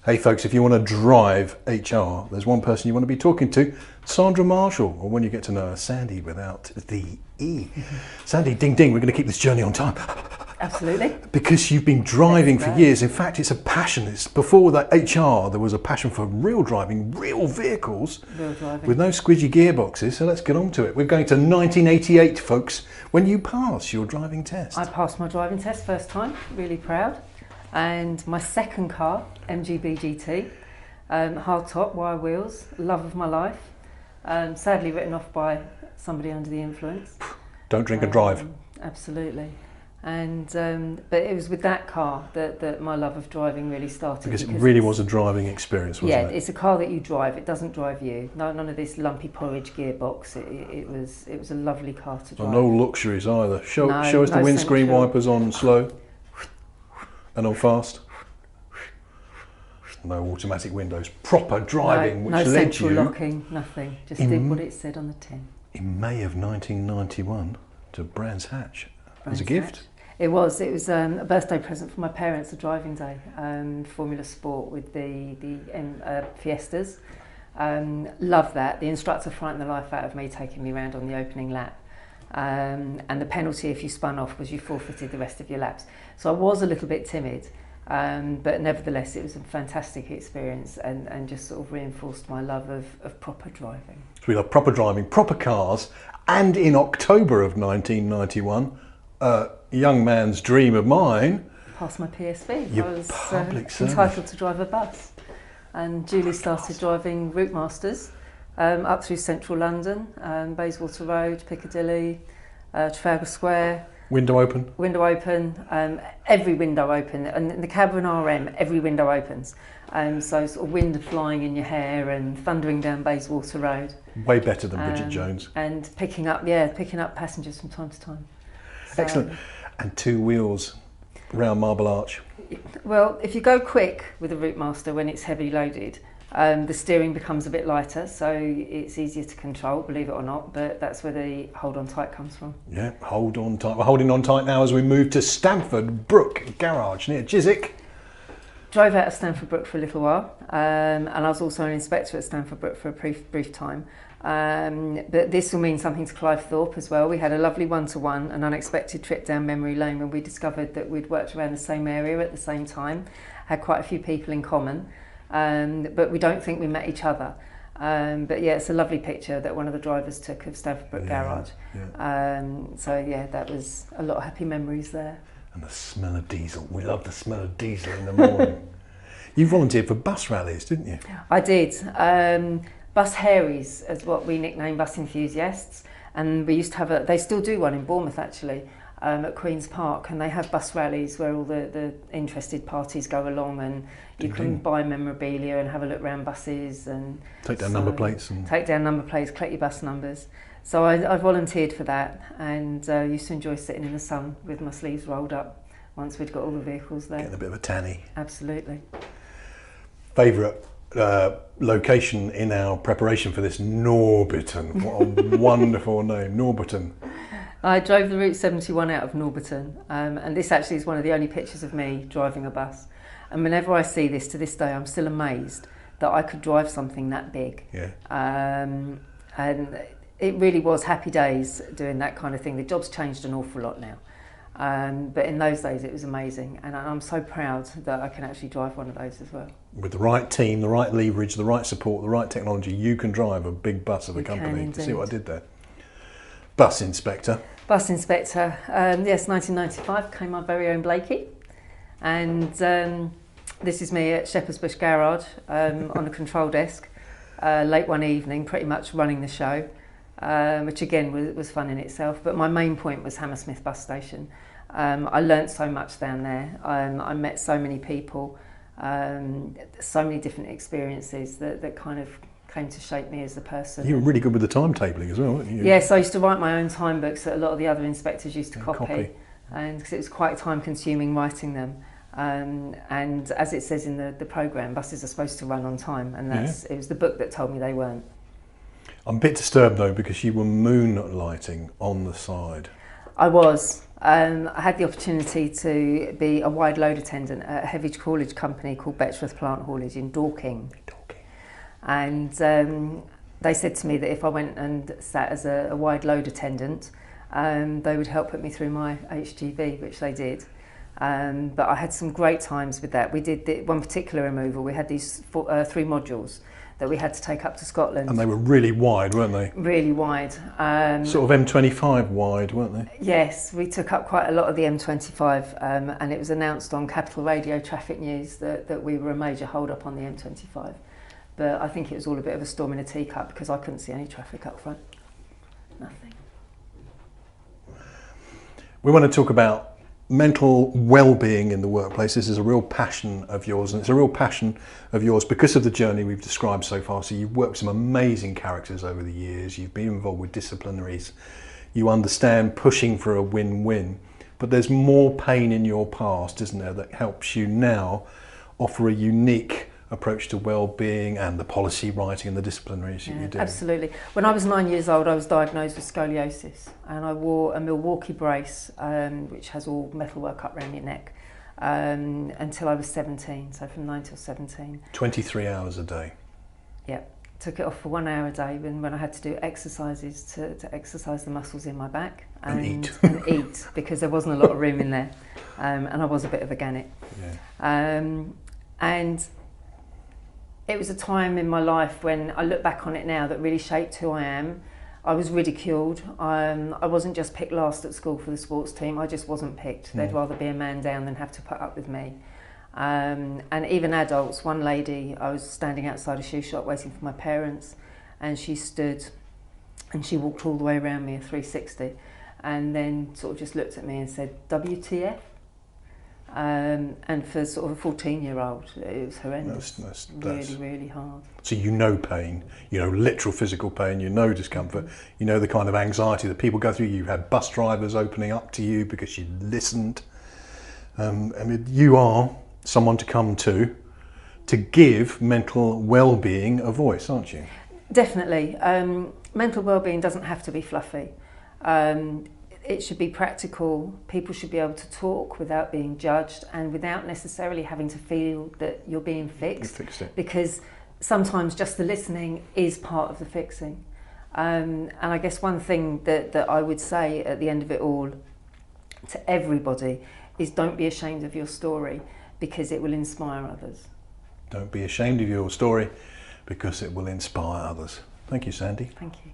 Hey folks, if you want to drive HR, there's one person you want to be talking to, Sandi Marshall, or when you get to know her, Sandi without the E. Sandi, ding ding, we're going to keep this journey on time. Absolutely. Because you've been driving for years. In fact, it's a passion. It's before that HR, there was a passion for real driving, real vehicles, with no squidgy gearboxes. So let's get on to it. We're going to 1988, folks, when you pass your driving test. I passed my driving test first time, really proud. And my second car, MGB GT, hardtop, wire wheels, love of my life. Sadly written off by somebody under the influence. Don't drink and drive. Absolutely. And but it was with that car that my love of driving really started. Because it really was a driving experience, wasn't it? Yeah, it's a car that you drive. It doesn't drive you. None of this lumpy porridge gearbox. It was a lovely car to drive. No luxuries either. Show us the windscreen wipers on slow and on fast. No automatic windows. Proper driving, which led you... No central locking, nothing. Just did what it said on the tin. In May of 1991 to Brands Hatch as a gift. It was a birthday present for my parents, a driving day, Formula Sport with the Fiestas. Love that. The instructor frightened the life out of me taking me around on the opening lap. And the penalty if you spun off was you forfeited the rest of your laps. So I was a little bit timid, but nevertheless it was a fantastic experience and just sort of reinforced my love of proper driving. So we love proper driving, proper cars, and in October of 1991, a young man's dream of mine. Passed my PSV. Your I was public service. entitled to drive a bus, and Julie started driving Route Masters up through central London, Bayswater Road, Piccadilly, Trafalgar Square. Window open? Window open, every window open, and in the Cabin RM, every window opens. So sort of wind flying in your hair and thundering down Bayswater Road. Way better than Bridget Jones. And picking up passengers from time to time. So, excellent. And two wheels round Marble Arch. Well, if you go quick with a Route Master when it's heavily loaded, the steering becomes a bit lighter, so it's easier to control, believe it or not, but that's where the hold on tight comes from. Yeah, hold on tight. We're holding on tight now as we move to Stamford Brook Garage near Chiswick. Drove out of Stamford Brook for a little while, and I was also an inspector at Stamford Brook for a brief time. But this will mean something to Clive Thorpe as well. We had a lovely one-to-one, an unexpected trip down memory lane when we discovered that we'd worked around the same area at the same time, had quite a few people in common. But we don't think we met each other. But yeah, it's a lovely picture that one of the drivers took of Stamford Brook Garage. Yeah. So yeah, that was a lot of happy memories there. And the smell of diesel. We love the smell of diesel in the morning. You volunteered for bus rallies, didn't you? I did. Bus Hairies is what we nicknamed bus enthusiasts. And we used to have they still do one in Bournemouth actually. At Queen's Park, and they have bus rallies where all the interested parties go along, and you can buy memorabilia and have a look around buses and take down number plates, collect your bus numbers. So I volunteered for that, and used to enjoy sitting in the sun with my sleeves rolled up once we'd got all the vehicles there. Getting a bit of a tanny. Absolutely. Favourite location in our preparation for this? Norbiton. What a wonderful name, Norbiton. I drove the Route 71 out of Norbiton, and this actually is one of the only pictures of me driving a bus. And whenever I see this, to this day, I'm still amazed that I could drive something that big. Yeah. And it really was happy days doing that kind of thing. The job's changed an awful lot now. But in those days, it was amazing. And I'm so proud that I can actually drive one of those as well. With the right team, the right leverage, the right support, the right technology, you can drive a big bus of a company. See what I did there? Bus inspector. Bus inspector, yes, 1995, came my very own Blakey, and this is me at Shepherd's Bush Garage on the control desk, late one evening, pretty much running the show, which again was fun in itself, but my main point was Hammersmith bus station. I learnt so much down there, I met so many people, so many different experiences that kind of came to shape me as a person. You were really good with the timetabling as well, weren't you? Yes, I used to write my own time books that a lot of the other inspectors used to copy. And because it was quite time consuming writing them. And as it says in the programme, buses are supposed to run on time, and it was the book that told me they weren't. I'm a bit disturbed though, because you were moonlighting on the side. I was, I had the opportunity to be a wide load attendant at a heavy haulage company called Betchworth Plant Haulage in Dorking. And they said to me that if I went and sat as a wide load attendant, they would help put me through my HGV, which they did. But I had some great times with that. We did one particular removal. We had these 3 modules that we had to take up to Scotland. And they were really wide, weren't they? Really wide. Sort of M25 wide, weren't they? Yes, we took up quite a lot of the M25, and it was announced on Capital Radio Traffic News that we were a major hold-up on the M25. But I think it was all a bit of a storm in a teacup because I couldn't see any traffic up front. Nothing. We want to talk about mental well-being in the workplace. This is a real passion of yours, and it's a real passion of yours because of the journey we've described so far. So you've worked with some amazing characters over the years, you've been involved with disciplinaries, you understand pushing for a win-win, but there's more pain in your past, isn't there, that helps you now offer a unique approach to well-being and the policy writing and the disciplinaries that you do. Absolutely. When I was 9 years old, I was diagnosed with scoliosis, and I wore a Milwaukee Brace, which has all metal work up around your neck, until I was 17, so from 9 till 17. 23 hours a day. Yeah, took it off for 1 hour a day when I had to do exercises to exercise the muscles in my back and eat. And eat, because there wasn't a lot of room in there, and I was a bit of a gannet. Yeah. And it was a time in my life when I look back on it now that really shaped who I am. I was ridiculed. I wasn't just picked last at school for the sports team. I just wasn't picked. They'd rather be a man down than have to put up with me. And even adults, one lady, I was standing outside a shoe shop waiting for my parents, and she stood and she walked all the way around me, a 360, and then sort of just looked at me and said, WTF? And for sort of a 14-year-old, it was horrendous. That's really, really hard. So you know pain, you know literal physical pain, you know discomfort, you know the kind of anxiety that people go through. You had bus drivers opening up to you because you listened. I mean, you are someone to come to give mental well-being a voice, aren't you? Definitely. Mental well-being doesn't have to be fluffy. It should be practical. People should be able to talk without being judged and without necessarily having to feel that you're being fixed. You fixed it. Because sometimes just the listening is part of the fixing. And I guess one thing that I would say at the end of it all to everybody is don't be ashamed of your story, because it will inspire others. Don't be ashamed of your story because it will inspire others. Thank you, Sandi. Thank you.